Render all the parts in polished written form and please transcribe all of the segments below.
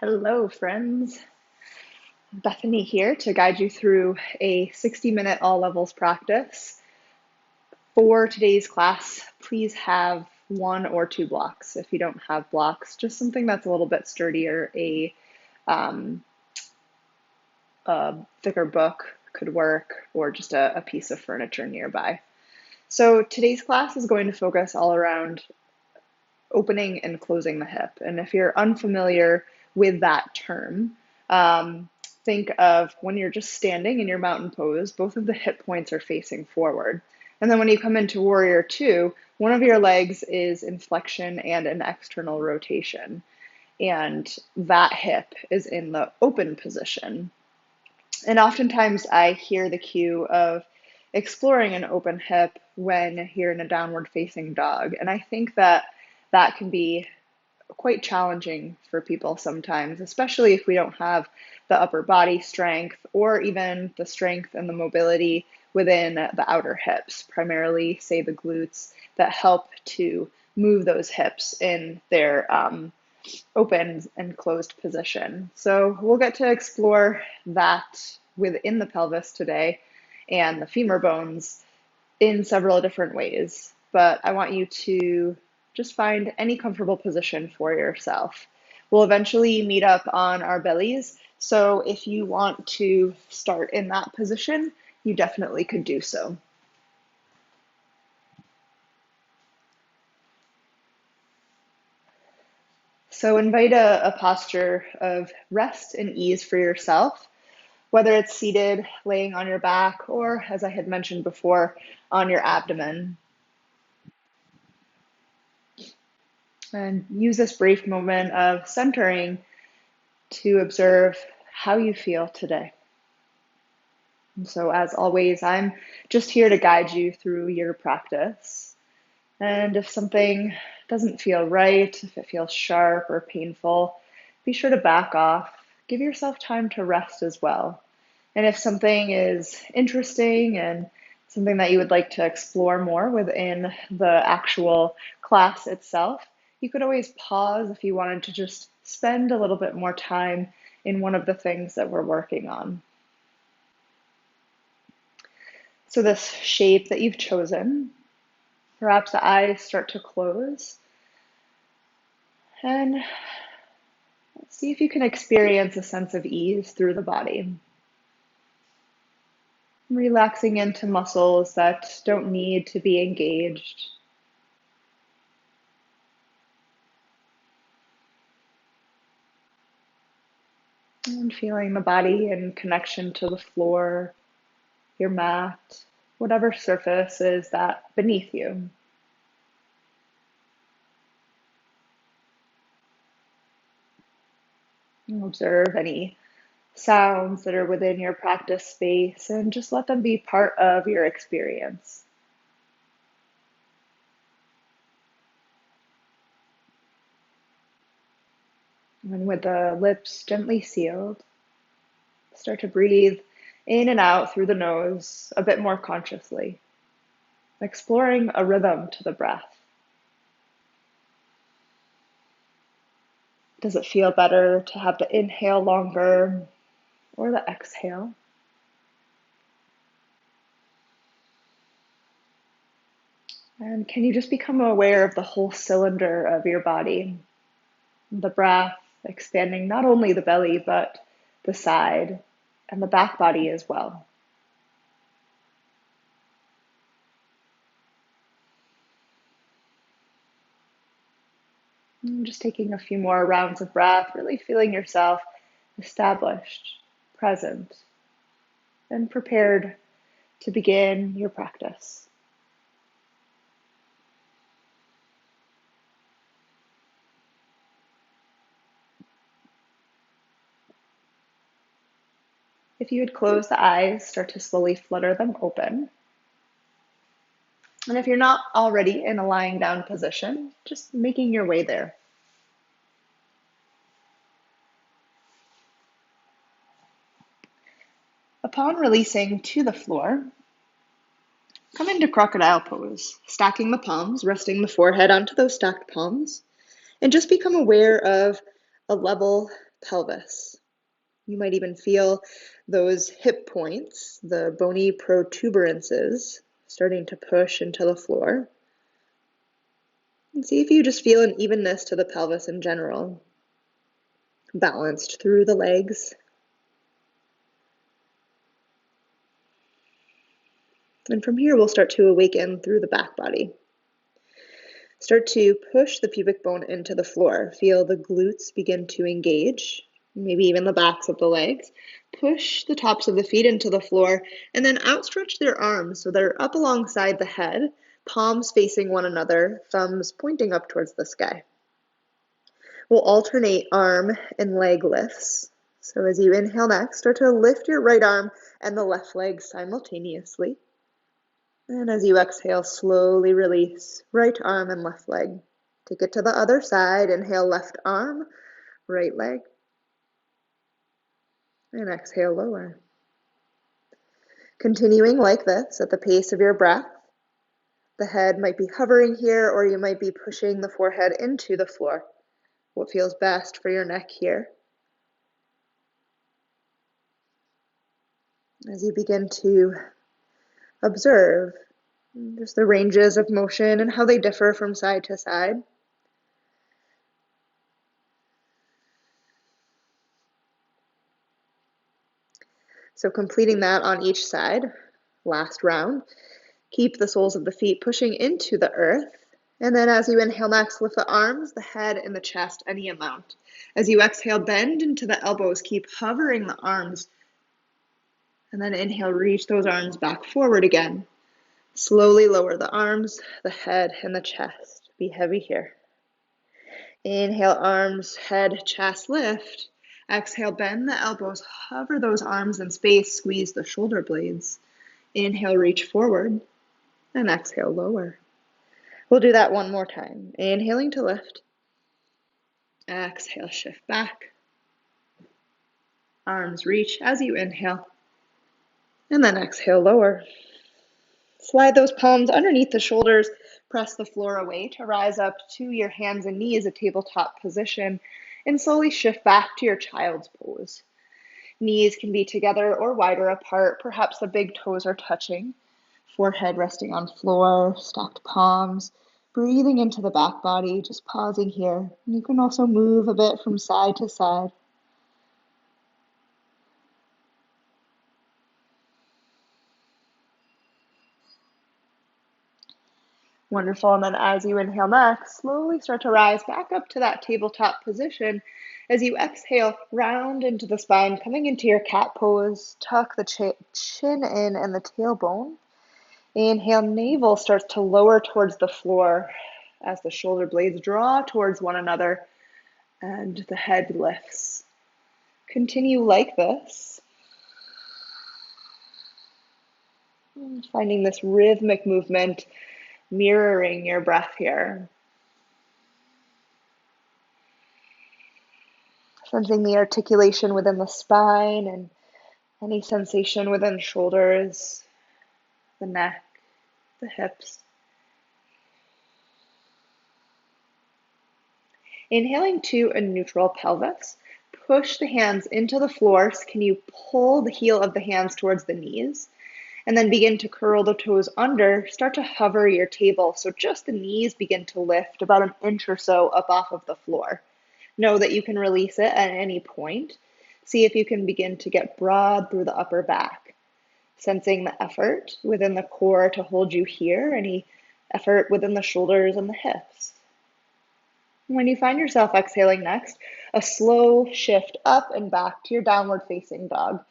Hello, friends. Bethany here to guide you through a 60-minute all levels practice. For today's class, please have one or two blocks. If you don't have blocks, just something that's a little bit sturdier, um, a thicker book could work, or just a piece of furniture nearby. So today's class is going to focus all around opening and closing the hip. And if you're unfamiliar with that term, think of when you're just standing in your mountain pose, both of the hip points are facing forward. And then when you come into warrior two, one of your legs is in flexion and an external rotation. And that hip is in the open position. And oftentimes I hear the cue of exploring an open hip when you're in a downward facing dog. And I think that that can be quite challenging for people sometimes, especially if we don't have the upper body strength or even the strength and the mobility within the outer hips, primarily, say, the glutes that help to move those hips in their open and closed position. So we'll get to explore that within the pelvis today and the femur bones in several different ways. But I want you to just find any comfortable position for yourself. We'll eventually meet up on our bellies. So if you want to start in that position, you definitely could do so. So invite a posture of rest and ease for yourself, whether it's seated, laying on your back, or as I had mentioned before, on your abdomen. And use this brief moment of centering to observe how you feel today. And so as always, I'm just here to guide you through your practice. And if something doesn't feel right, if it feels sharp or painful, be sure to back off. Give yourself time to rest as well. And if something is interesting and something that you would like to explore more within the actual class itself, you could always pause if you wanted to just spend a little bit more time in one of the things that we're working on. So this shape that you've chosen, perhaps the eyes start to close. And see if you can experience a sense of ease through the body. Relaxing into muscles that don't need to be engaged. And feeling the body in connection to the floor, your mat, whatever surface is that beneath you. And observe any sounds that are within your practice space and just let them be part of your experience. And with the lips gently sealed, start to breathe in and out through the nose a bit more consciously, exploring a rhythm to the breath. Does it feel better to have the inhale longer or the exhale? And can you just become aware of the whole cylinder of your body? The breath expanding not only the belly, but the side and the back body as well. And just taking a few more rounds of breath, really feeling yourself established, present, and prepared to begin your practice. If you would close the eyes, start to slowly flutter them open. And if you're not already in a lying down position, just making your way there. Upon releasing to the floor, come into crocodile pose, stacking the palms, resting the forehead onto those stacked palms, and just become aware of a level pelvis. You might even feel those hip points, the bony protuberances, starting to push into the floor. And see if you just feel an evenness to the pelvis in general, balanced through the legs. And from here, we'll start to awaken through the back body. Start to push the pubic bone into the floor. Feel the glutes begin to engage, maybe even the backs of the legs. Push the tops of the feet into the floor, and then outstretch their arms so they're up alongside the head, palms facing one another, thumbs pointing up towards the sky. We'll alternate arm and leg lifts. So as you inhale next, start to lift your right arm and the left leg simultaneously. And as you exhale, slowly release right arm and left leg. Take it to the other side. Inhale, left arm, right leg. And exhale, lower. Continuing like this at the pace of your breath. The head might be hovering here, or you might be pushing the forehead into the floor. What feels best for your neck here? As you begin to observe just the ranges of motion and how they differ from side to side. So completing that on each side, last round. Keep the soles of the feet pushing into the earth. And then as you inhale next, lift the arms, the head, and the chest any amount. As you exhale, bend into the elbows. Keep hovering the arms. And then inhale, reach those arms back forward again. Slowly lower the arms, the head, and the chest. Be heavy here. Inhale, arms, head, chest, lift. Exhale, bend the elbows, hover those arms in space, squeeze the shoulder blades. Inhale, reach forward, and exhale, lower. We'll do that one more time. Inhaling to lift. Exhale, shift back. Arms reach as you inhale, and then exhale, lower. Slide those palms underneath the shoulders. Press the floor away to rise up to your hands and knees, a tabletop position, and slowly shift back to your child's pose. Knees can be together or wider apart. Perhaps the big toes are touching. Forehead resting on floor, stacked palms. Breathing into the back body, just pausing here. You can also move a bit from side to side. Wonderful. And then as you inhale next, slowly start to rise back up to that tabletop position. As you exhale, round into the spine, coming into your cat pose. Tuck the chin in and the tailbone. Inhale, navel starts to lower towards the floor as the shoulder blades draw towards one another and the head lifts. Continue like this. Finding this rhythmic movement, mirroring your breath here. Sensing the articulation within the spine and any sensation within shoulders, the neck, the hips. Inhaling to a neutral pelvis. Push the hands into the floor. Can you pull the heel of the hands towards the knees? And then begin to curl the toes under. Start to hover your table so just the knees begin to lift about an inch or so up off of the floor. Know that you can release it at any point. See if you can begin to get broad through the upper back. Sensing the effort within the core to hold you here, any effort within the shoulders and the hips. When you find yourself exhaling next, a slow shift up and back to your downward facing dog.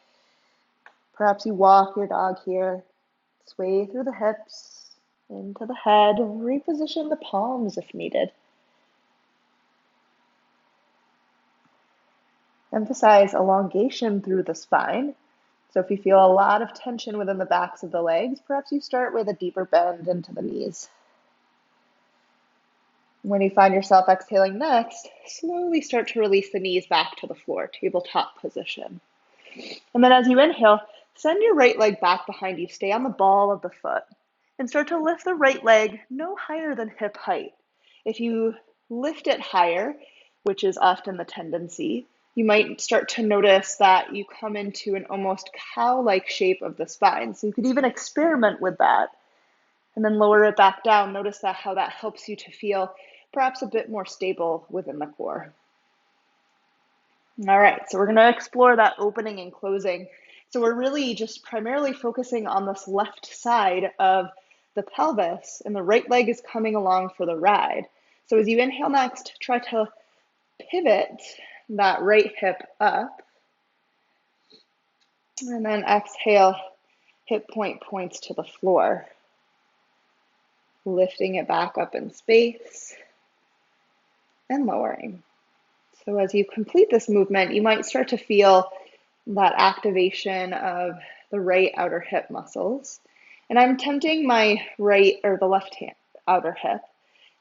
Perhaps you walk your dog here, sway through the hips, into the head, reposition the palms if needed. Emphasize elongation through the spine. So if you feel a lot of tension within the backs of the legs, perhaps you start with a deeper bend into the knees. When you find yourself exhaling next, slowly start to release the knees back to the floor, tabletop position. And then as you inhale, send your right leg back behind you. Stay on the ball of the foot. And start to lift the right leg no higher than hip height. If you lift it higher, which is often the tendency, You might start to notice that you come into an almost cow-like shape of the spine. So you could even experiment with that and then lower it back down. Notice that how that helps you to feel perhaps a bit more stable within the core. All right, so we're going to explore that opening and closing. So we're really just primarily focusing on this left side of the pelvis, and the right leg is coming along for the ride. So as you inhale next, try to pivot that right hip up, and then exhale, hip point points to the floor, lifting it back up in space and lowering. So as you complete this movement, you might start to feel that activation of the right outer hip muscles. And I'm tenting my right or the left hand outer hip.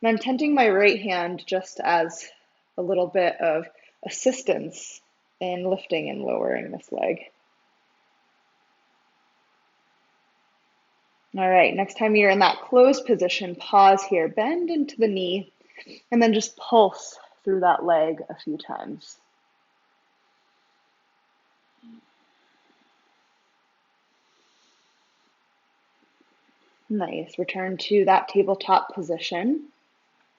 And I'm tenting my right hand just as a little bit of assistance in lifting and lowering this leg. All right, next time you're in that closed position, pause here, bend into the knee, and then just pulse through that leg a few times. Nice. Return to that tabletop position.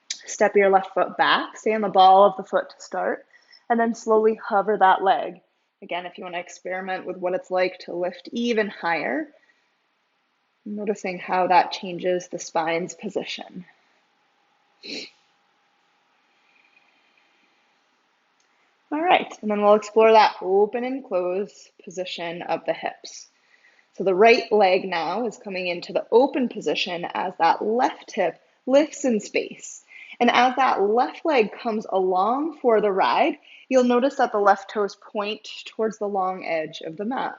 Step your left foot back, stay on the ball of the foot to start, and then slowly hover that leg. Again, if you want to experiment with what it's like to lift even higher, noticing how that changes the spine's position. All right, and then we'll explore that open and close position of the hips. So the right leg now is coming into the open position as that left hip lifts in space. And as that left leg comes along for the ride, you'll notice that the left toes point towards the long edge of the mat.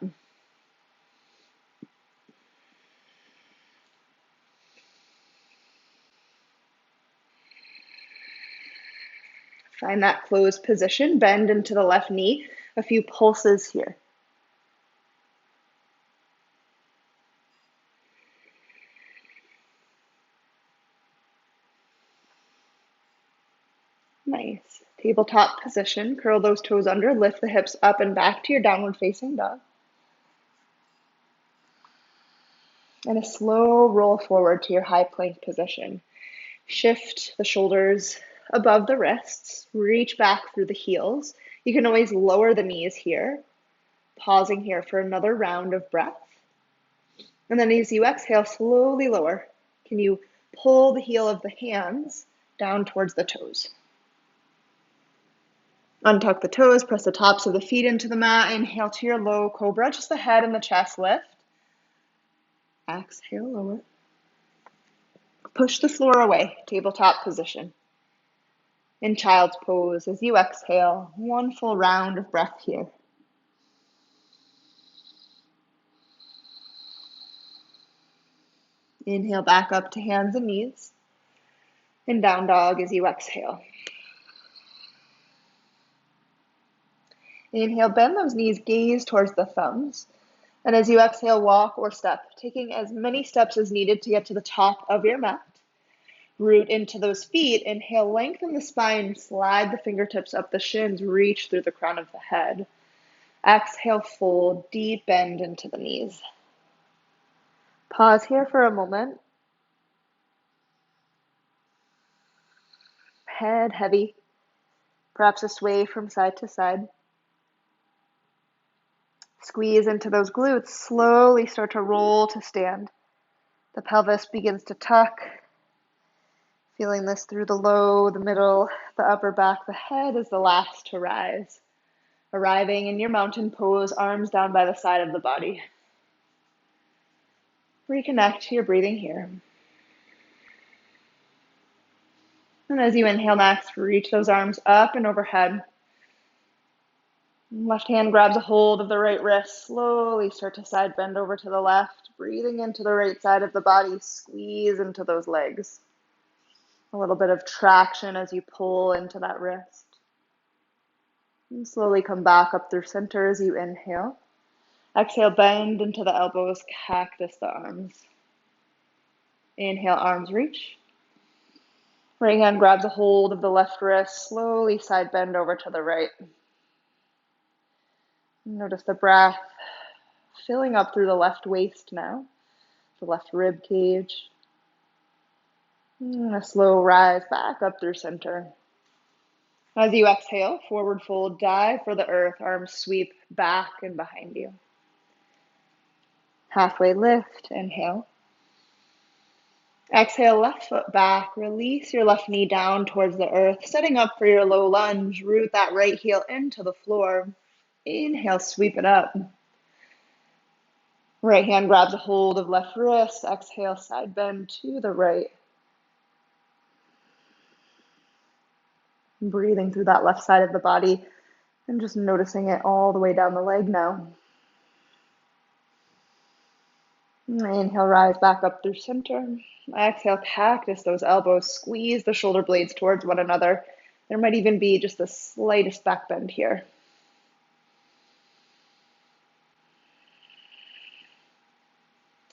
Find that closed position, bend into the left knee, a few pulses here. Nice. Tabletop position, curl those toes under, lift the hips up and back to your downward facing dog. And a slow roll forward to your high plank position. Shift the shoulders above the wrists, reach back through the heels. You can always lower the knees here, pausing here for another round of breath. And then as you exhale, slowly lower. Can you pull the heel of the hands down towards the toes? Untuck the toes, press the tops of the feet into the mat. Inhale to your low cobra, just the head and the chest lift. Exhale, lower. Push the floor away, tabletop position. In child's pose, as you exhale, one full round of breath here. Inhale back up to hands and knees. And down dog as you exhale. Inhale, bend those knees, gaze towards the thumbs. And as you exhale, walk or step, taking as many steps as needed to get to the top of your mat. Root into those feet. Inhale, lengthen the spine, slide the fingertips up the shins, reach through the crown of the head. Exhale, fold, deep bend into the knees. Pause here for a moment. Head heavy, perhaps a sway from side to side. Squeeze into those glutes, slowly start to roll to stand. The pelvis begins to tuck, feeling this through the low, the middle, the upper back. The head is the last to rise. Arriving in your mountain pose, arms down by the side of the body. Reconnect to your breathing here. And as you inhale next, reach those arms up and overhead. Left hand grabs a hold of the right wrist. Slowly start to side bend over to the left. Breathing into the right side of the body. Squeeze into those legs. A little bit of traction as you pull into that wrist. And slowly come back up through center as you inhale. Exhale, bend into the elbows, cactus the arms. Inhale, arms reach. Right hand grabs a hold of the left wrist. Slowly side bend over to the right. Notice the breath filling up through the left waist now, the left rib cage. And a slow rise back up through center. As you exhale, forward fold, dive for the earth, arms sweep back and behind you. Halfway lift, inhale. Exhale, left foot back, release your left knee down towards the earth, setting up for your low lunge. Root that right heel into the floor. Inhale, sweep it up. Right hand grabs a hold of left wrist. Exhale, side bend to the right. Breathing through that left side of the body and just noticing it all the way down the leg now. Inhale, rise back up through center. Exhale, cactus those elbows. Squeeze the shoulder blades towards one another. There might even be just the slightest back bend here.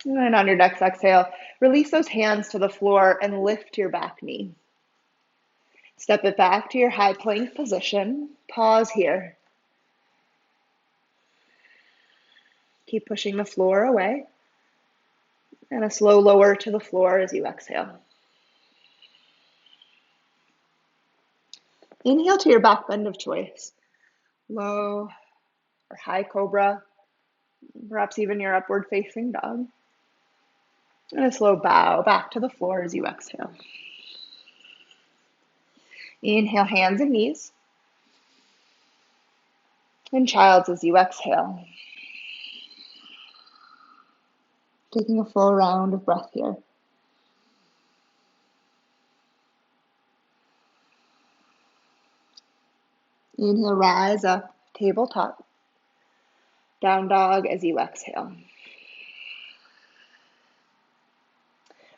And on your next exhale, release those hands to the floor and lift your back knee. Step it back to your high plank position. Pause here. Keep pushing the floor away. And a slow lower to the floor as you exhale. Inhale to your back bend of choice. Low or high cobra, perhaps even your upward facing dog. And a slow bow back to the floor as you exhale. Inhale, hands and knees. And child's as you exhale. Taking a full round of breath here. Inhale, rise up, tabletop. Down dog as you exhale.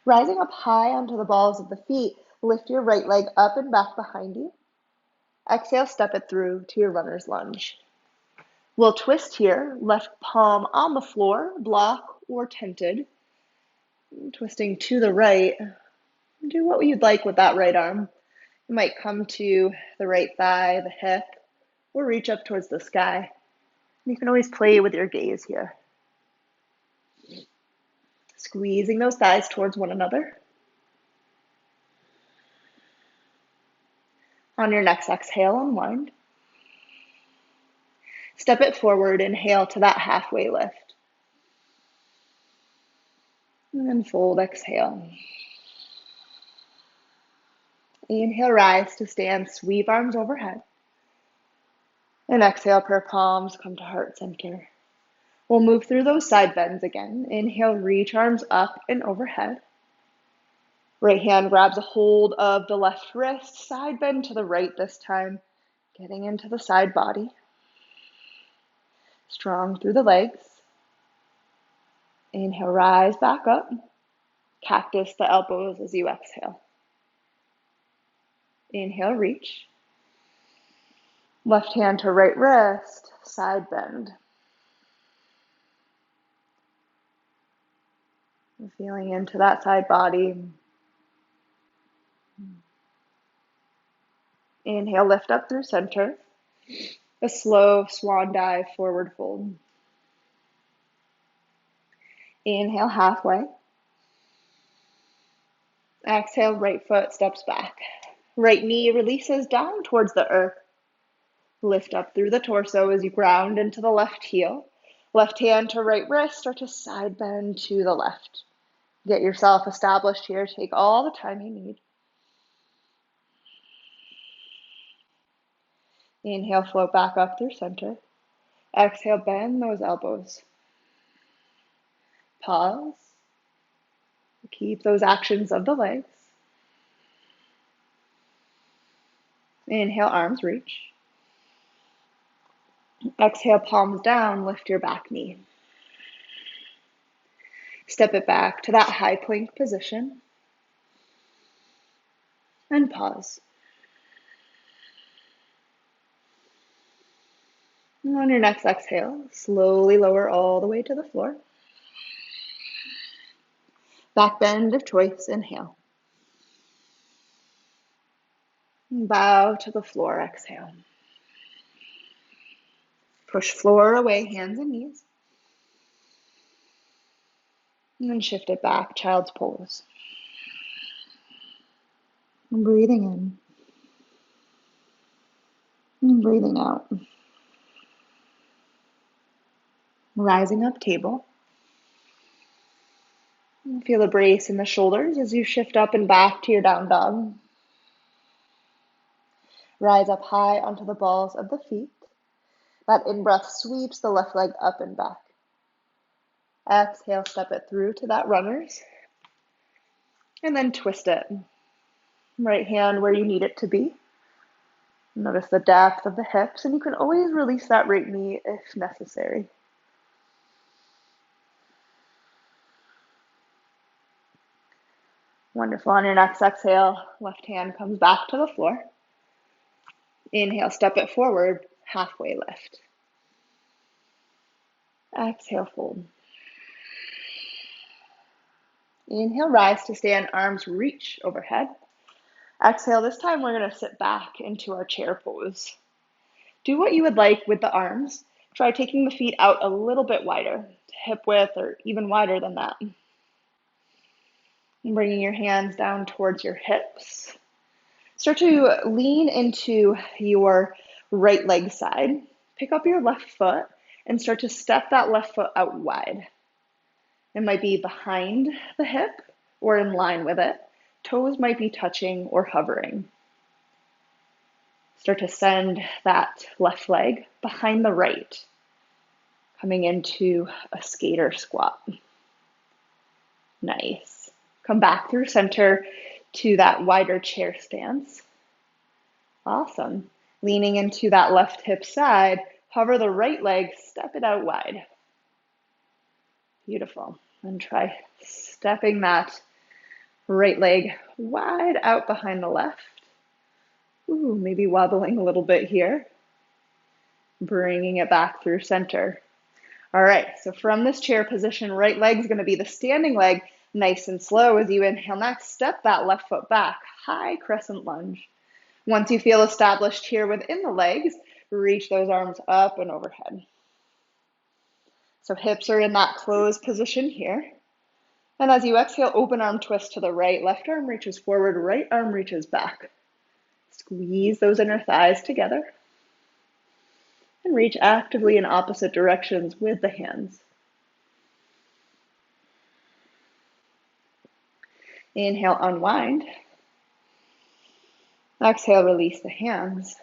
Rising up high onto the balls of the feet, lift your right leg up and back behind you. Exhale, step it through to your runner's lunge. We'll twist here, left palm on the floor, block or tented. Twisting to the right. Do what you'd like with that right arm. You might come to the right thigh, the hip, or reach up towards the sky. You can always play with your gaze here. Squeezing those thighs towards one another. On your next exhale, unwind. Step it forward, inhale to that halfway lift. And then fold, exhale. Inhale, rise to stand, sweep arms overhead. And exhale, prayer palms come to heart center. We'll move through those side bends again. Inhale, reach arms up and overhead. Right hand grabs a hold of the left wrist, side bend to the right this time, getting into the side body. Strong through the legs. Inhale, rise back up. Cactus the elbows as you exhale. Inhale, reach. Left hand to right wrist, side bend. Feeling into that side body. Inhale, lift up through center. A slow swan dive, forward fold. Inhale, halfway. Exhale, right foot steps back. Right knee releases down towards the earth. Lift up through the torso as you ground into the left heel. Left hand to right wrist or to side bend to the left. Get yourself established here. Take all the time you need. Inhale, float back up through center. Exhale, bend those elbows. Pause. Keep those actions of the legs. Inhale, arms reach. Exhale, palms down, lift your back knee. Step it back to that high plank position. And pause. And on your next exhale, slowly lower all the way to the floor. Back bend of choice, inhale. Bow to the floor, exhale. Push floor away, hands and knees. And then shift it back, child's pose. And breathing in. And breathing out. Rising up, table. And feel a brace in the shoulders as you shift up and back to your down dog. Rise up high onto the balls of the feet. That in-breath sweeps the left leg up and back. Exhale, step it through to that runners. And then twist it. Right hand where you need it to be. Notice the depth of the hips, and you can always release that right knee if necessary. Wonderful. On your next exhale, left hand comes back to the floor. Inhale, step it forward, halfway lift. Exhale, fold. Inhale, rise to stand, arms reach overhead. Exhale, this time we're going to sit back into our chair pose. Do what you would like with the arms. Try taking the feet out a little bit wider, hip width or even wider than that. And bringing your hands down towards your hips. Start to lean into your right leg side. Pick up your left foot and start to step that left foot out wide. It might be behind the hip or in line with it. Toes might be touching or hovering. Start to send that left leg behind the right, coming into a skater squat. Nice. Come back through center to that wider chair stance. Awesome. Leaning into that left hip side, hover the right leg, step it out wide. Beautiful. And try stepping that right leg wide out behind the left. Ooh, maybe wobbling a little bit here. Bringing it back through center. All right, so from this chair position, right leg is going to be the standing leg, nice and slow as you inhale next. Step that left foot back, high crescent lunge. Once you feel established here within the legs, reach those arms up and overhead. So hips are in that closed position here. And as you exhale, open arm twist to the right, left arm reaches forward, right arm reaches back. Squeeze those inner thighs together. And reach actively in opposite directions with the hands. Inhale, unwind. Exhale, release the hands.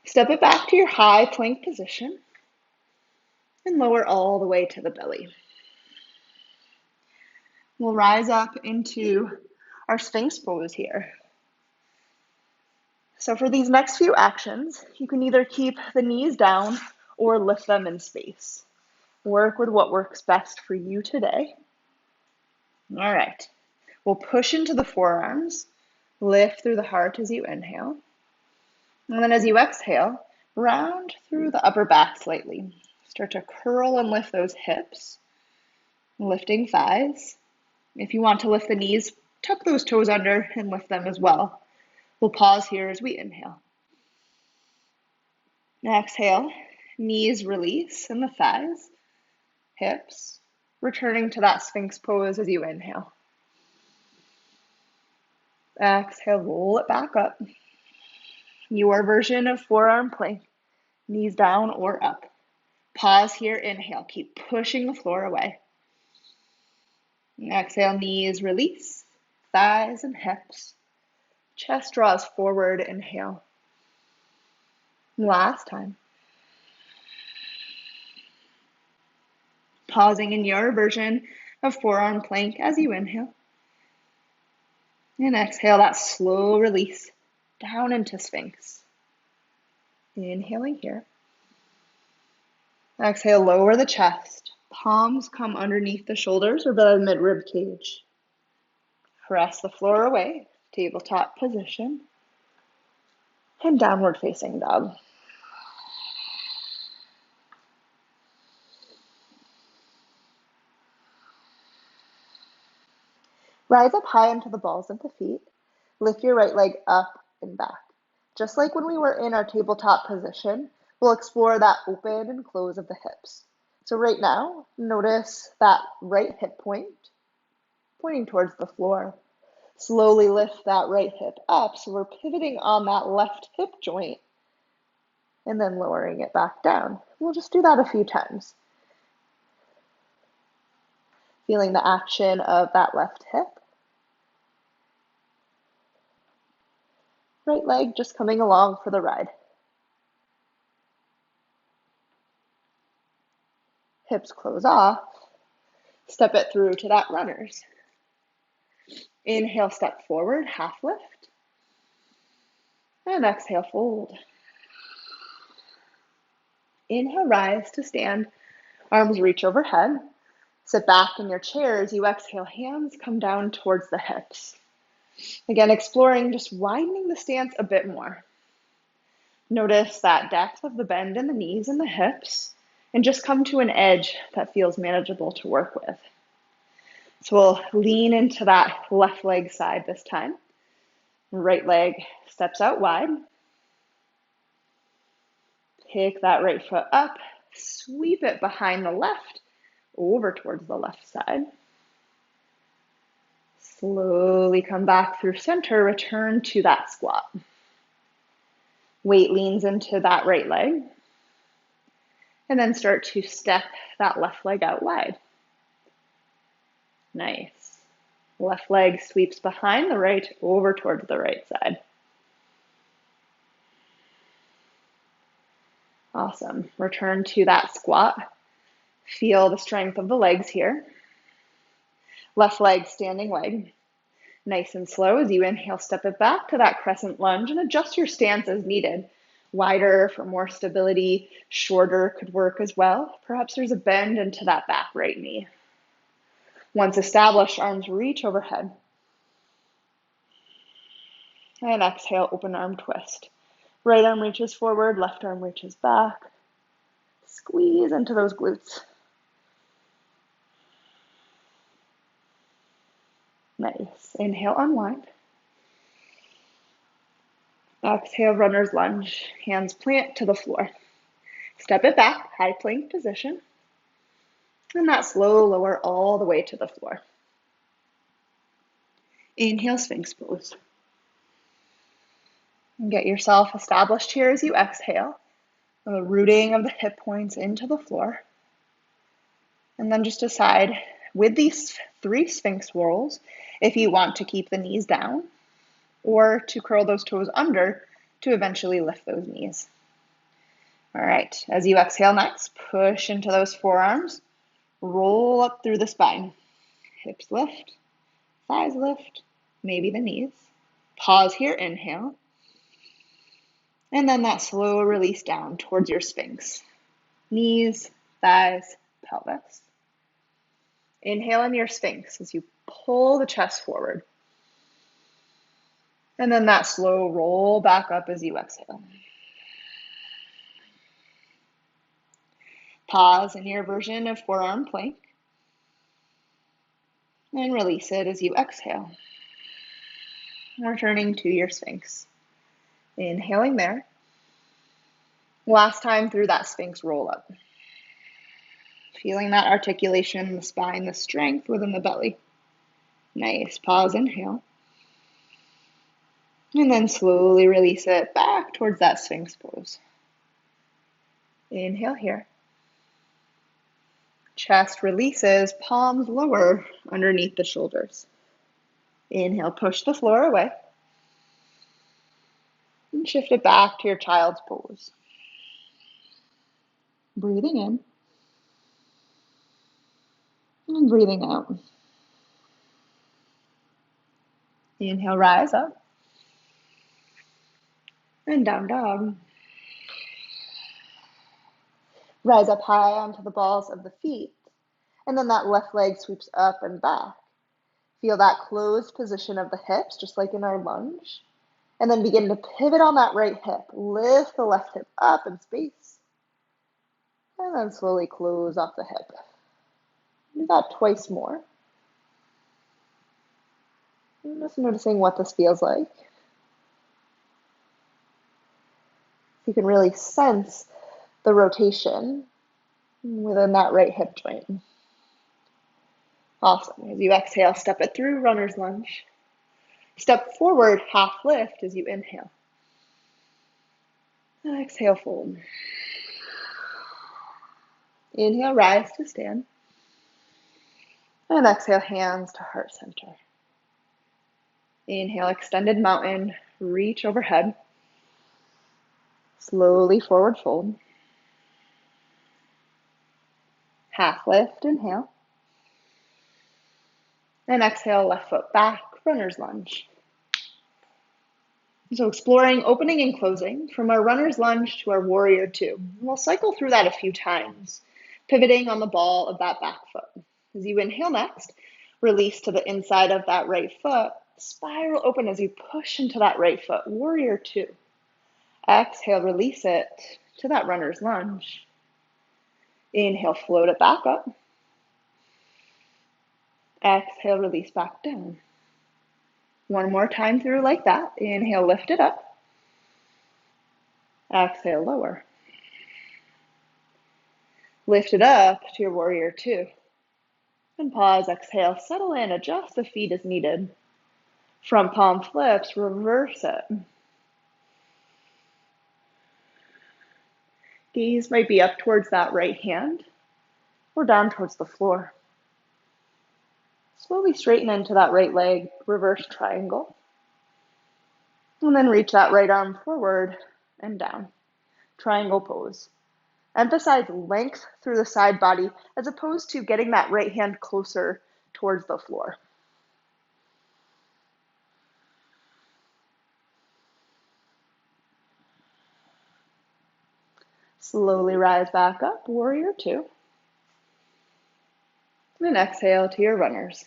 Step it back to your high plank position and lower all the way to the belly. We'll rise up into our Sphinx pose here. So for these next few actions, you can either keep the knees down or lift them in space. Work with what works best for you today. All right. We'll push into the forearms, lift through the heart as you inhale. And then as you exhale, round through the upper back slightly. Start to curl and lift those hips, lifting thighs. If you want to lift the knees, tuck those toes under and lift them as well. We'll pause here as we inhale. Exhale, knees release and the thighs, hips, returning to that Sphinx pose as you inhale. Exhale, roll it back up. Your version of forearm plank, knees down or up. Pause here, inhale, keep pushing the floor away. Exhale, knees release, thighs and hips. Chest draws forward, inhale. Last time. Pausing in your version of forearm plank as you inhale. And exhale, that slow release down into Sphinx. Inhaling here. Exhale, lower the chest. Palms come underneath the shoulders or the mid-rib cage. Press the floor away, tabletop position. And downward facing dog. Rise up high into the balls of the feet. Lift your right leg up and back. Just like when we were in our tabletop position, We'll explore that open and close of the hips. So right now, notice that right hip point pointing towards the floor. Slowly lift that right hip up, so we're pivoting on that left hip joint and then lowering it back down. We'll just do that a few times. Feeling the action of that left hip. Right leg just coming along for the ride. Hips close off. Step it through to that runners. Inhale, step forward, half lift. And exhale, fold. Inhale, rise to stand. Arms reach overhead. Sit back in your chair as you exhale, hands come down towards the hips. Again, exploring just widening the stance a bit more. Notice that depth of the bend in the knees and the hips, and just come to an edge that feels manageable to work with. So we'll lean into that left leg side this time. Right leg steps out wide. Pick that right foot up, sweep it behind the left, over towards the left side. Slowly come back through center, return to that squat. Weight leans into that right leg. And then start to step that left leg out wide. Nice. Left leg sweeps behind the right, over towards the right side. Awesome. Return to that squat. Feel the strength of the legs here. Left leg, standing leg. Nice and slow as you inhale, step it back to that crescent lunge and adjust your stance as needed. Wider for more stability, shorter could work as well. Perhaps there's a bend into that back right knee. Once established, arms reach overhead. And exhale, open arm twist. Right arm reaches forward, left arm reaches back. Squeeze into those glutes. Nice. Inhale, unwind. Exhale, runner's lunge. Hands plant to the floor. Step it back, high plank position. And that slow lower all the way to the floor. Inhale, Sphinx pose. And get yourself established here as you exhale. The rooting of the hip points into the floor. And then just decide with these 3 Sphinx rolls if you want to keep the knees down or to curl those toes under to eventually lift those knees. All right, as you exhale next, push into those forearms, roll up through the spine. Hips lift, thighs lift, maybe the knees. Pause here, inhale. And then that slow release down towards your Sphinx. Knees, thighs, pelvis. Inhale in your Sphinx as you pull the chest forward. And then that slow roll back up as you exhale. Pause in your version of forearm plank. And release it as you exhale. Returning to your Sphinx. Inhaling there. Last time through that Sphinx roll up. Feeling that articulation in the spine, the strength within the belly. Nice. Pause, inhale. And then slowly release it back towards that Sphinx pose. Inhale here. Chest releases, palms lower underneath the shoulders. Inhale, push the floor away. And shift it back to your child's pose. Breathing in. And breathing out. Inhale, rise up. And down dog. Rise up high onto the balls of the feet. And then that left leg sweeps up and back. Feel that closed position of the hips, just like in our lunge. And then begin to pivot on that right hip. Lift the left hip up in space. And then slowly close off the hip. Do that twice more. And just noticing what this feels like. You can really sense the rotation within that right hip joint. Awesome. As you exhale, step it through, runner's lunge. Step forward, half lift as you inhale. Exhale, fold. Inhale, rise to stand. And exhale, hands to heart center. Inhale, extended mountain, reach overhead. Slowly forward fold. Half lift, inhale. And exhale, left foot back, runner's lunge. So exploring opening and closing from our runner's lunge to our warrior two. We'll cycle through that a few times, pivoting on the ball of that back foot. As you inhale next, release to the inside of that right foot, spiral open as you push into that right foot, warrior two. Exhale, release it to that runner's lunge. Inhale, float it back up. Exhale, release back down. One more time through like that. Inhale, lift it up. Exhale, lower. Lift it up to your warrior two. And pause, exhale, settle in, adjust the feet as needed. Front palm flips, reverse it. Gaze might be up towards that right hand or down towards the floor. Slowly straighten into that right leg, reverse triangle. And then reach that right arm forward and down. Triangle pose. Emphasize length through the side body as opposed to getting that right hand closer towards the floor. Slowly rise back up, warrior two. And exhale to your runners.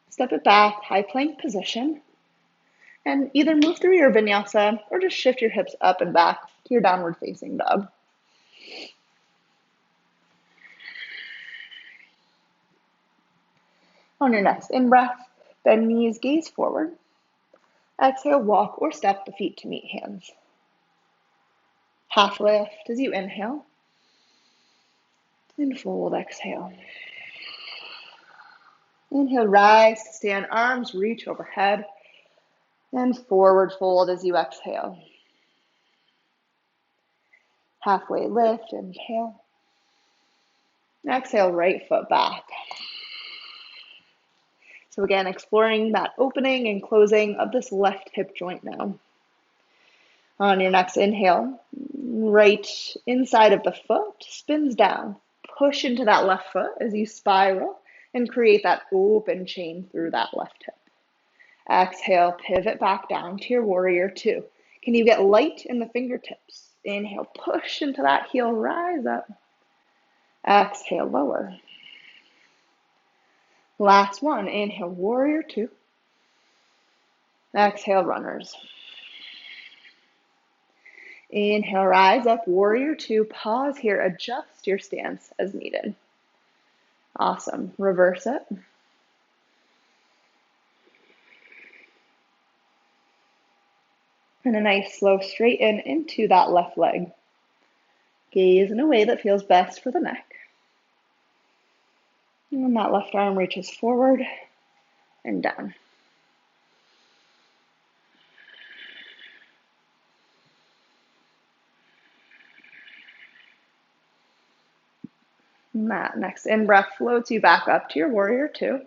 Step it back, high plank position. And either move through your vinyasa or just shift your hips up and back to your downward facing dog. On your next in-breath, bend knees, gaze forward. Exhale, walk or step the feet to meet hands. Half lift as you inhale. And fold, exhale. Inhale, rise to stand, arms reach overhead. And forward fold as you exhale. Halfway lift, inhale. Exhale, right foot back. So again, exploring that opening and closing of this left hip joint now. On your next inhale, right inside of the foot spins down. Push into that left foot as you spiral and create that open chain through that left hip. Exhale, pivot back down to your warrior two. Can you get light in the fingertips? Inhale, push into that heel, rise up. Exhale, lower. Last one, inhale, warrior two. Exhale, runners. Inhale, rise up, warrior two. Pause here, adjust your stance as needed. Awesome, reverse it. And a nice slow straighten into that left leg. Gaze in a way that feels best for the neck. And that left arm reaches forward and down. And that next in-breath floats you back up to your warrior two.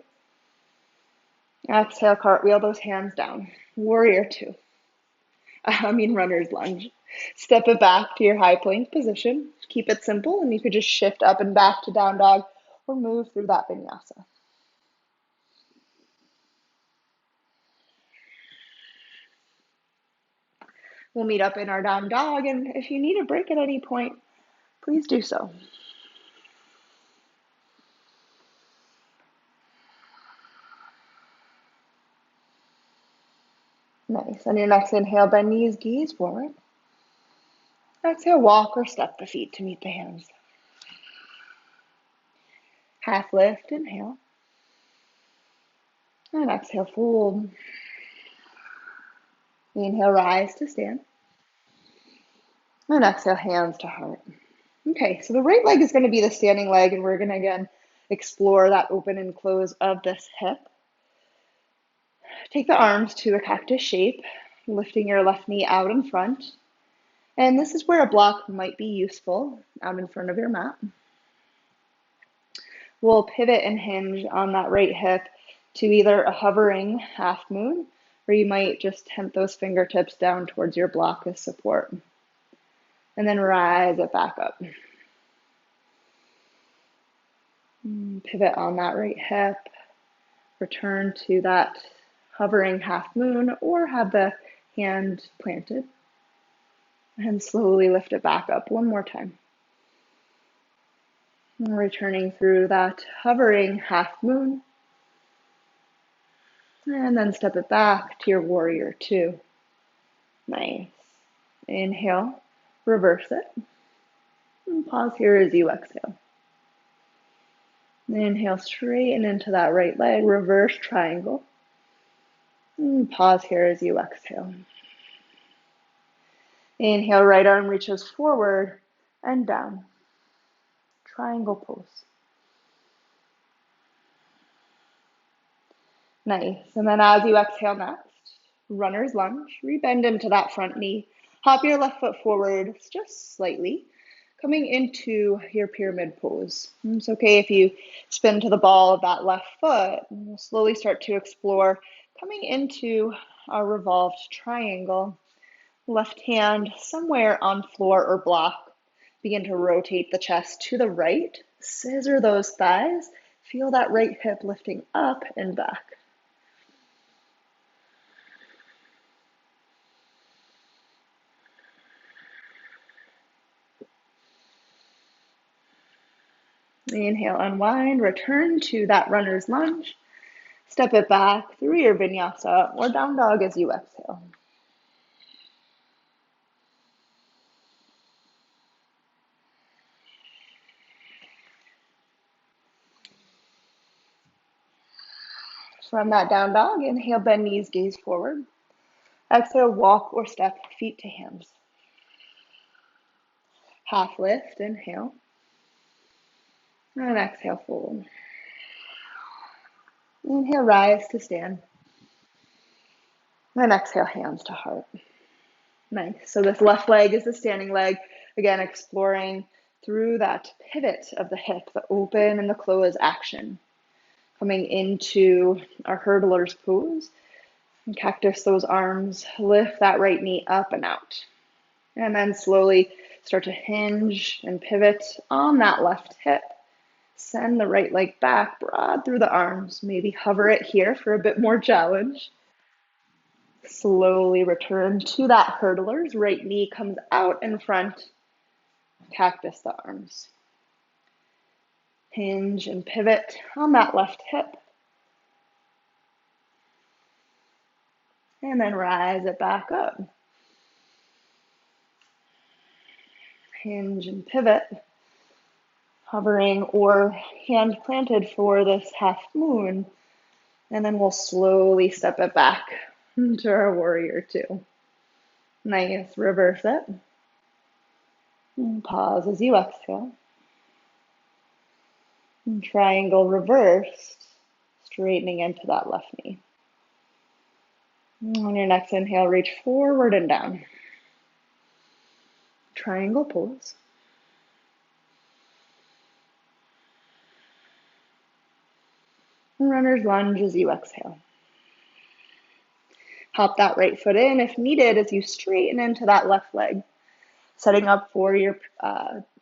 Exhale, cartwheel those hands down. Warrior two. Runner's lunge. Step it back to your high plank position. Keep it simple, and you could just shift up and back to down dog or move through that vinyasa. We'll meet up in our down dog, and if you need a break at any point, please do so. Nice. On your next inhale, bend knees, gaze forward. Exhale, walk or step the feet to meet the hands. Half lift, inhale. And exhale, fold. Inhale, rise to stand. And exhale, hands to heart. Okay, so the right leg is going to be the standing leg, and we're going to again explore that open and close of this hip. Take the arms to a cactus shape, lifting your left knee out in front. And this is where a block might be useful out in front of your mat. We'll pivot and hinge on that right hip to either a hovering half moon, or you might just hint those fingertips down towards your block as support. And then rise it back up. Pivot on that right hip. Return to that hovering half moon or have the hand planted. And slowly lift it back up one more time. And returning through that hovering half moon. And then step it back to your warrior two. Nice. Inhale, reverse it. And pause here as you exhale. Inhale, straighten into that right leg, reverse triangle. And pause here as you exhale. Inhale, right arm reaches forward and down. Triangle pose. Nice. And then as you exhale next, runner's lunge. Rebend into that front knee. Hop your left foot forward just slightly, coming into your pyramid pose. It's okay if you spin to the ball of that left foot. And we'll slowly start to explore coming into our revolved triangle. Left hand somewhere on floor or block. Begin to rotate the chest to the right. Scissor those thighs. Feel that right hip lifting up and back. Inhale, unwind, return to that runner's lunge. Step it back through your vinyasa or down dog as you exhale. From that down dog, inhale, bend knees, gaze forward. Exhale, walk or step feet to hands. Half lift, inhale. And exhale, fold. Inhale, rise to stand. And exhale, hands to heart. Nice. So this left leg is the standing leg. Again, exploring through that pivot of the hip, the open and the close action. Coming into our hurdler's pose. And cactus those arms. Lift that right knee up and out. And then slowly start to hinge and pivot on that left hip. Send the right leg back, broad through the arms. Maybe hover it here for a bit more challenge. Slowly return to that hurdler's. Right knee comes out in front. Cactus the arms. Hinge and pivot on that left hip. And then rise it back up. Hinge and pivot. Hovering or hand planted for this half moon. And then we'll slowly step it back to our warrior two. Nice. Reverse it. And pause as you exhale. And triangle reversed, straightening into that left knee. On your next inhale, reach forward and down. Triangle pose. Runner's lunge as you exhale. Hop that right foot in if needed as you straighten into that left leg. Setting up for your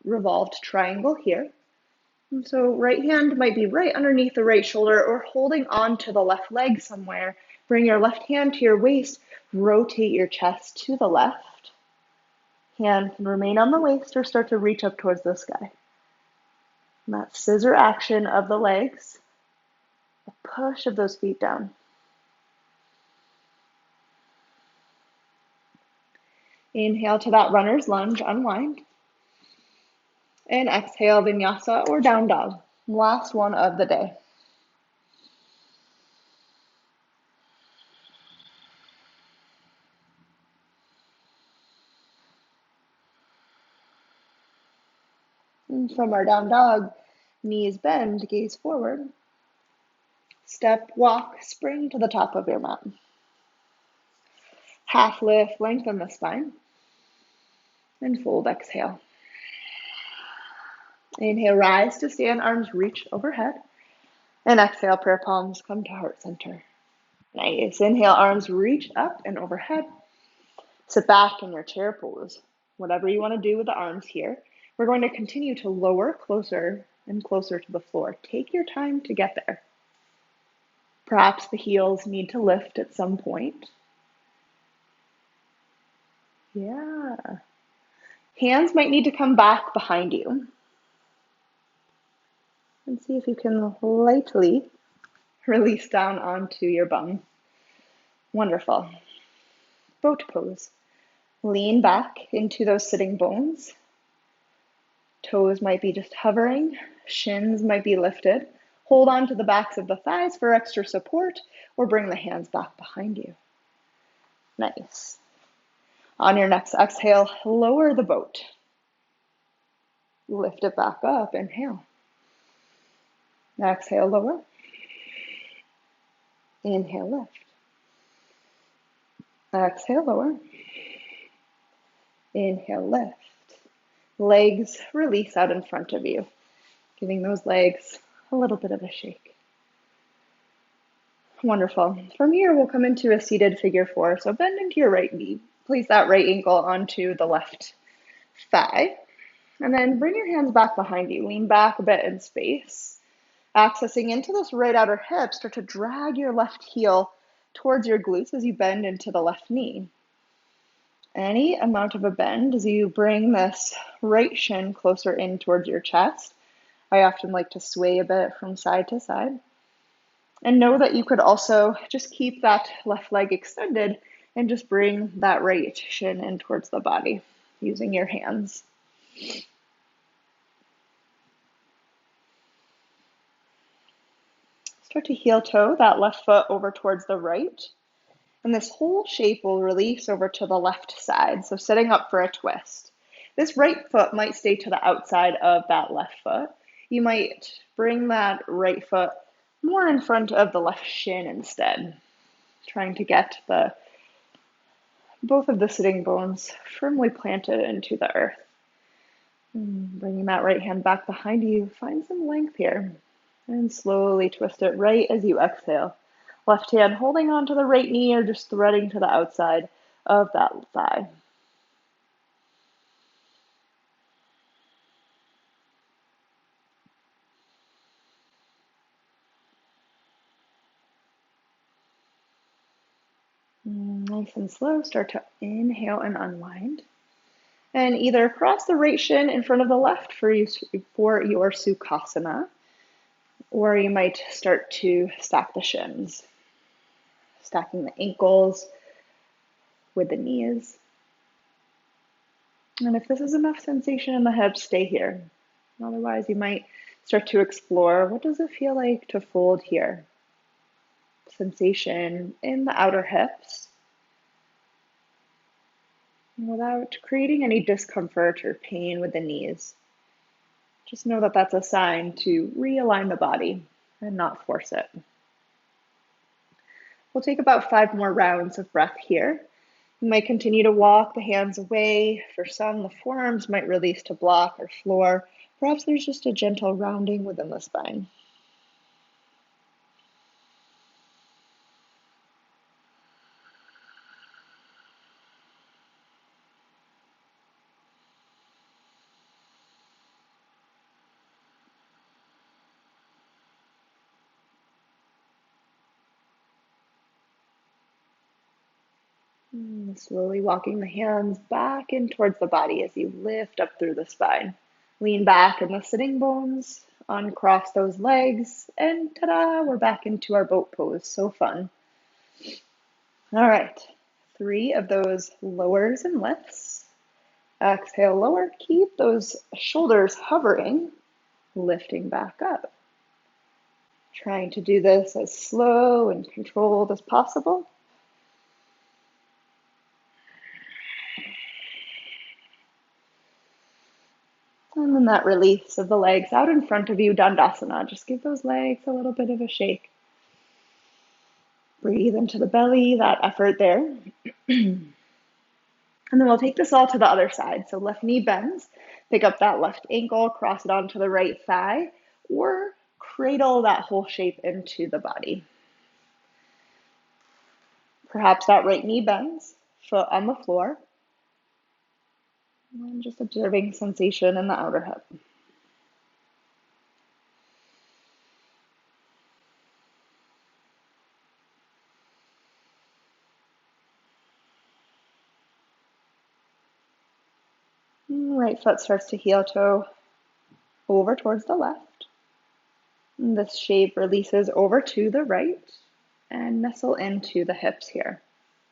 revolved triangle here. And so right hand might be right underneath the right shoulder or holding on to the left leg somewhere. Bring your left hand to your waist. Rotate your chest to the left. Hand can remain on the waist or start to reach up towards the sky. And that scissor action of the legs. A push of those feet down. Inhale to that runner's lunge, unwind. And exhale, vinyasa or down dog. Last one of the day. And from our down dog, knees bend, gaze forward. Step, walk, spring to the top of your mat. Half lift, lengthen the spine. And fold, exhale. Inhale, rise to stand, arms reach overhead. And exhale, prayer palms come to heart center. Nice. Inhale, arms reach up and overhead. Sit back in your chair pose. Whatever you want to do with the arms here. We're going to continue to lower closer and closer to the floor. Take your time to get there. Perhaps the heels need to lift at some point. Yeah. Hands might need to come back behind you. And see if you can lightly release down onto your bum. Wonderful. Boat pose. Lean back into those sitting bones. Toes might be just hovering. Shins might be lifted. Hold on to the backs of the thighs for extra support, or bring the hands back behind you. Nice. On your next exhale, lower the boat. Lift it back up. Inhale. Exhale, lower. Inhale, lift. Exhale, lower. Inhale, lift. Legs release out in front of you, giving those legs a little bit of a shake. Wonderful. From here, we'll come into a seated figure four. So bend into your right knee. Place that right ankle onto the left thigh. And then bring your hands back behind you. Lean back a bit in space. Accessing into this right outer hip, start to drag your left heel towards your glutes as you bend into the left knee. Any amount of a bend as you bring this right shin closer in towards your chest. I often like to sway a bit from side to side. And know that you could also just keep that left leg extended and just bring that right shin in towards the body using your hands. Start to heel toe that left foot over towards the right. And this whole shape will release over to the left side. So sitting up for a twist. This right foot might stay to the outside of that left foot. You might bring that right foot more in front of the left shin instead. Trying to get both of the sitting bones firmly planted into the earth. Bringing that right hand back behind you, find some length here. And slowly twist it right as you exhale. Left hand holding onto the right knee or just threading to the outside of that thigh. Nice and slow, start to inhale and unwind. And either cross the right shin in front of the left for your Sukhasana, or you might start to stack the shins, stacking the ankles with the knees. And if this is enough sensation in the hips, stay here. Otherwise, you might start to explore, what does it feel like to fold here? Sensation in the outer hips, without creating any discomfort or pain with the knees. Just know that that's a sign to realign the body and not force it. We'll take about 5 more rounds of breath here. You might continue to walk the hands away. For some, the forearms might release to block or floor. Perhaps there's just a gentle rounding within the spine. Slowly walking the hands back in towards the body as you lift up through the spine. Lean back in the sitting bones, uncross those legs, and ta-da, we're back into our boat pose. So fun. All right, 3 of those lowers and lifts. Exhale, lower. Keep those shoulders hovering, lifting back up. Trying to do this as slow and controlled as possible. And then that release of the legs out in front of you, Dandasana. Just give those legs a little bit of a shake. Breathe into the belly, that effort there. And then we'll take this all to the other side. So left knee bends, pick up that left ankle, cross it onto the right thigh, or cradle that whole shape into the body. Perhaps that right knee bends, foot on the floor, and just observing sensation in the outer hip. Right foot starts to heel toe over towards the left. And this shape releases over to the right and nestle into the hips here.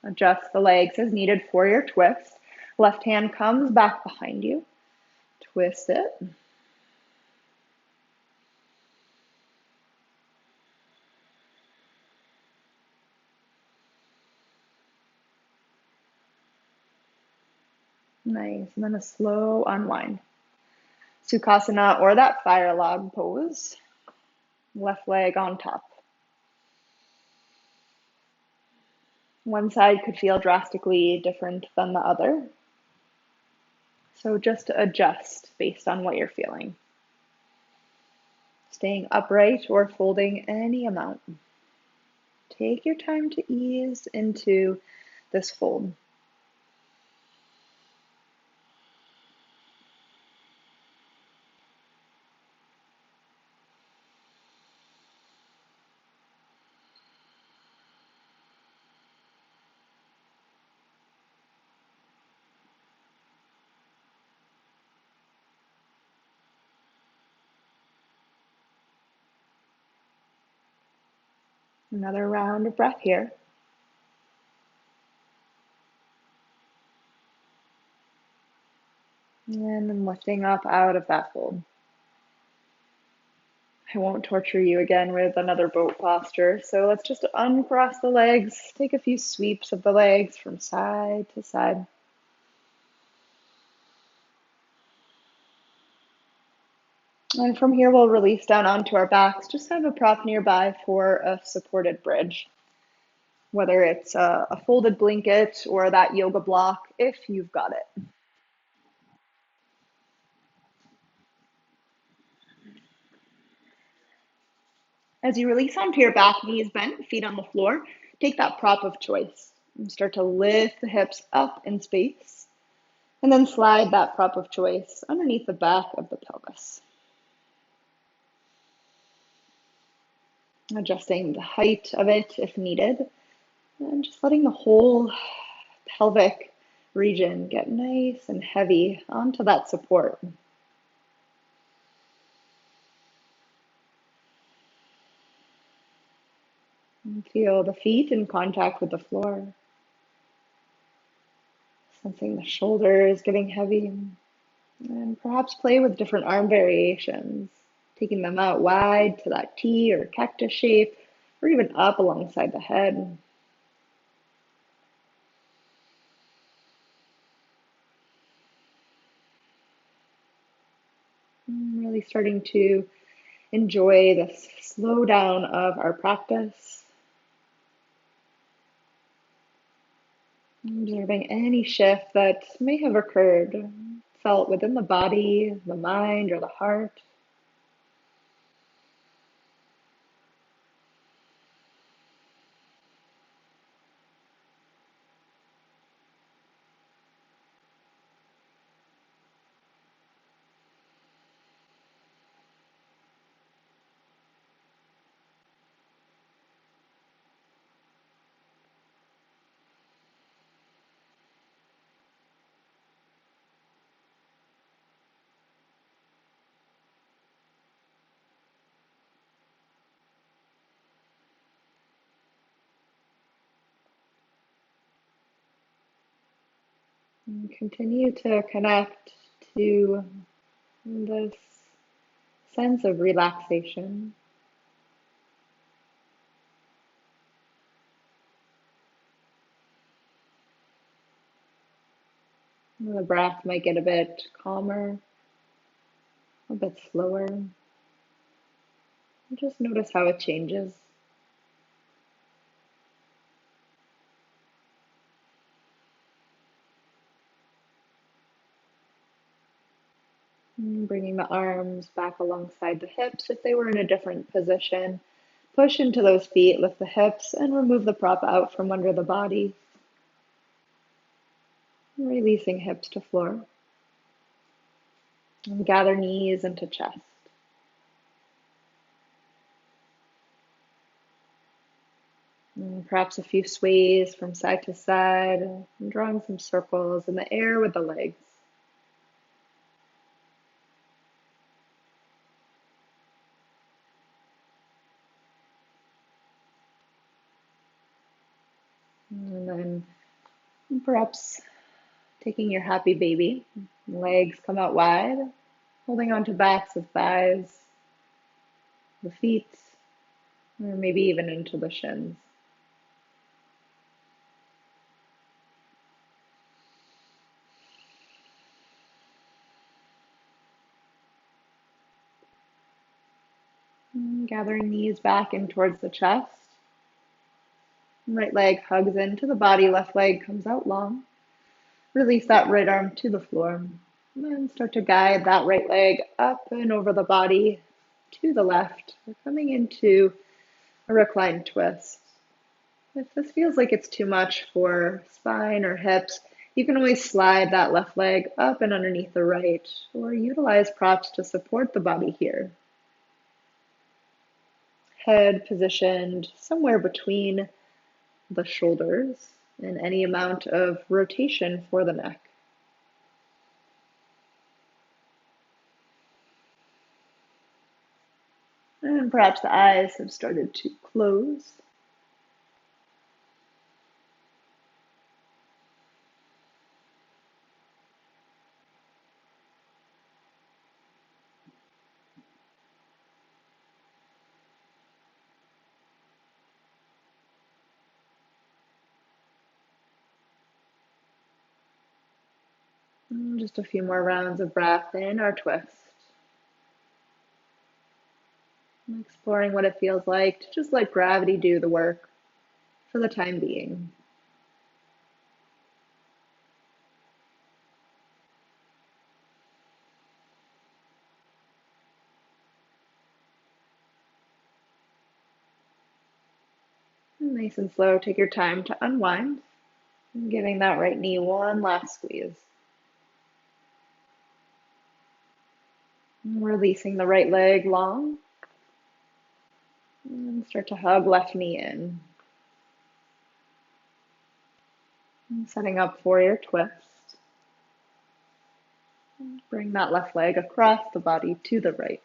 Adjust the legs as needed for your twist. Left hand comes back behind you. Twist it. Nice. And then a slow unwind. Sukhasana or that fire log pose. Left leg on top. One side could feel drastically different than the other. So just adjust based on what you're feeling. Staying upright or folding any amount. Take your time to ease into this fold. Another round of breath here. And then lifting up out of that fold. I won't torture you again with another boat posture. So let's just uncross the legs, take a few sweeps of the legs from side to side. And from here, we'll release down onto our backs. Just have a prop nearby for a supported bridge, whether it's a folded blanket or that yoga block, if you've got it. As you release onto your back, knees bent, feet on the floor, take that prop of choice and start to lift the hips up in space, and then slide that prop of choice underneath the back of the pelvis. Adjusting the height of it if needed, and just letting the whole pelvic region get nice and heavy onto that support. And feel the feet in contact with the floor. Sensing the shoulders getting heavy. And perhaps play with different arm variations, taking them out wide to that T or cactus shape, or even up alongside the head. Really starting to enjoy this slow down of our practice. Observing any shift that may have occurred, felt within the body, the mind, or the heart. And continue to connect to this sense of relaxation. The breath might get a bit calmer. a bit slower. Just notice how it changes. Bringing the arms back alongside the hips if they were in a different position. Push into those feet, lift the hips, and remove the prop out from under the body. Releasing hips to floor. And gather knees into chest. And perhaps a few sways from side to side, and drawing some circles in the air with the legs. And then perhaps taking your happy baby, legs come out wide, holding onto backs of thighs, the feet, or maybe even into the shins. Gathering knees back in towards the chest. Right leg hugs into the body, left leg comes out long. Release that right arm to the floor. And then start to guide that right leg up and over the body to the left. We're coming into a reclined twist. If this feels like it's too much for spine or hips, you can always slide that left leg up and underneath the right, or utilize props to support the body here. Head positioned somewhere between the shoulders and any amount of rotation for the neck. And perhaps the eyes have started to close. Just a few more rounds of breath in our twist. Exploring what it feels like to just let gravity do the work for the time being. Nice and slow, take your time to unwind, giving that right knee one last squeeze. Releasing the right leg long. And start to hug left knee in. And setting up for your twist. Bring that left leg across the body to the right.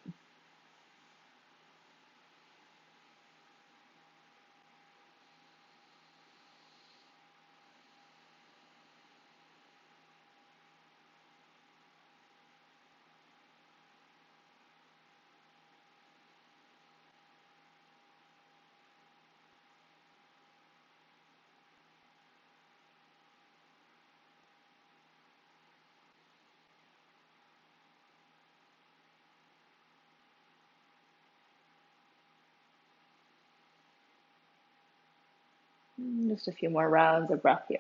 Just a few more rounds of breath here.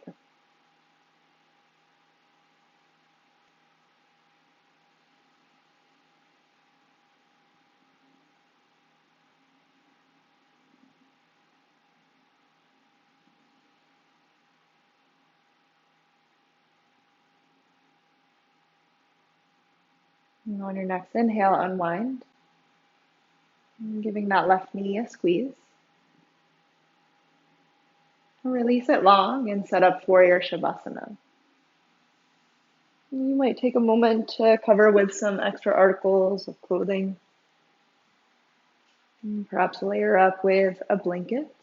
And on your next inhale, unwind. And giving that left knee a squeeze. Release it long and set up for your Shavasana. You might take a moment to cover with some extra articles of clothing. And perhaps layer up with a blanket.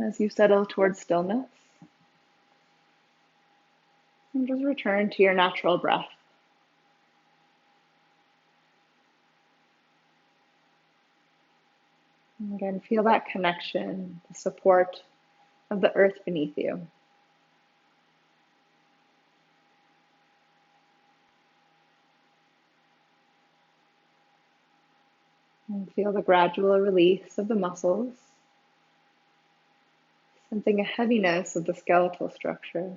As you settle towards stillness, and just return to your natural breath. And again, feel that connection, the support of the earth beneath you. And feel the gradual release of the muscles, sensing a heaviness of the skeletal structure.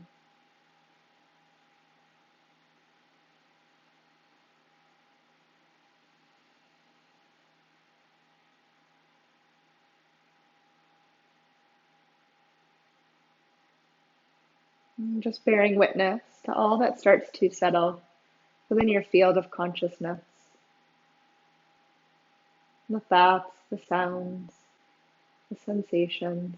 And just bearing witness to all that starts to settle within your field of consciousness. The thoughts, the sounds, the sensations.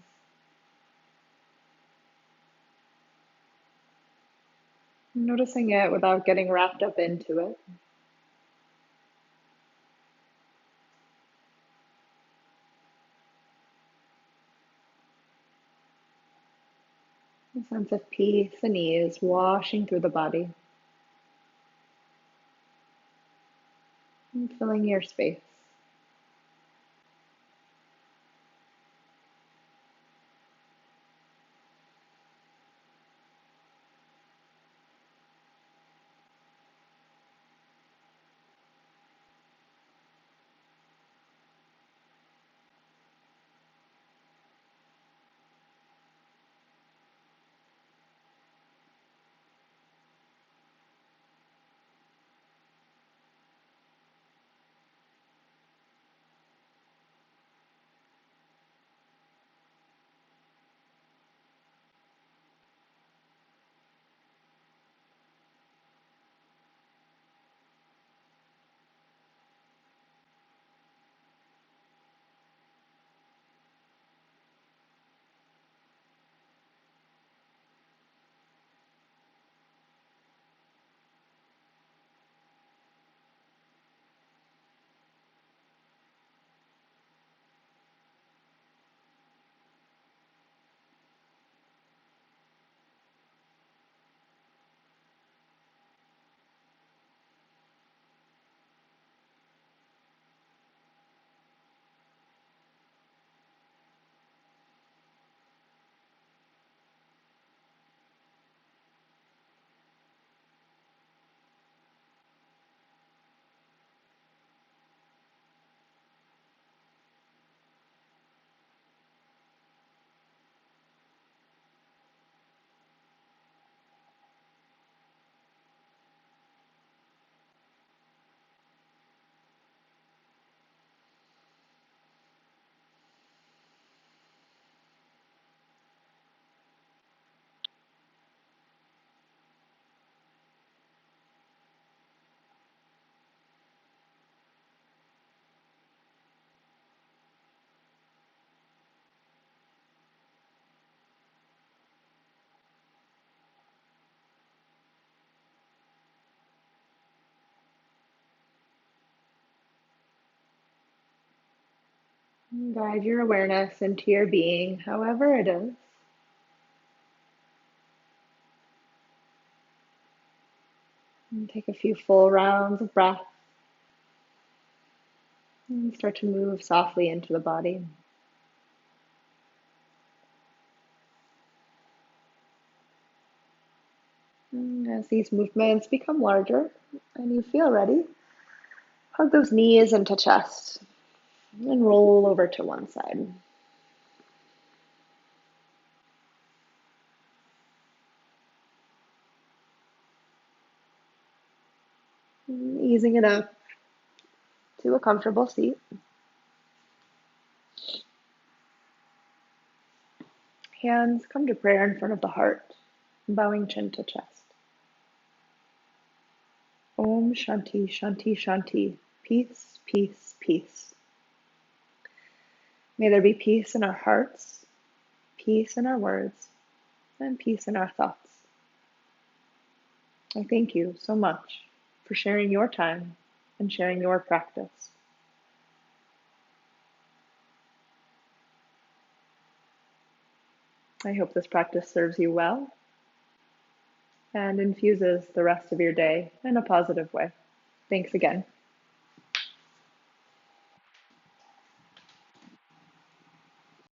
Noticing it without getting wrapped up into it. A sense of peace and ease washing through the body and filling your space. And guide your awareness into your being, however it is. And take a few full rounds of breath and start to move softly into the body. And as these movements become larger and you feel ready, hug those knees into chest and roll over to one side. And easing it up to a comfortable seat. Hands come to prayer in front of the heart, bowing chin to chest. Om Shanti, Shanti, Shanti. Peace, peace, peace. May there be peace in our hearts, peace in our words, and peace in our thoughts. I thank you so much for sharing your time and sharing your practice. I hope this practice serves you well and infuses the rest of your day in a positive way. Thanks again.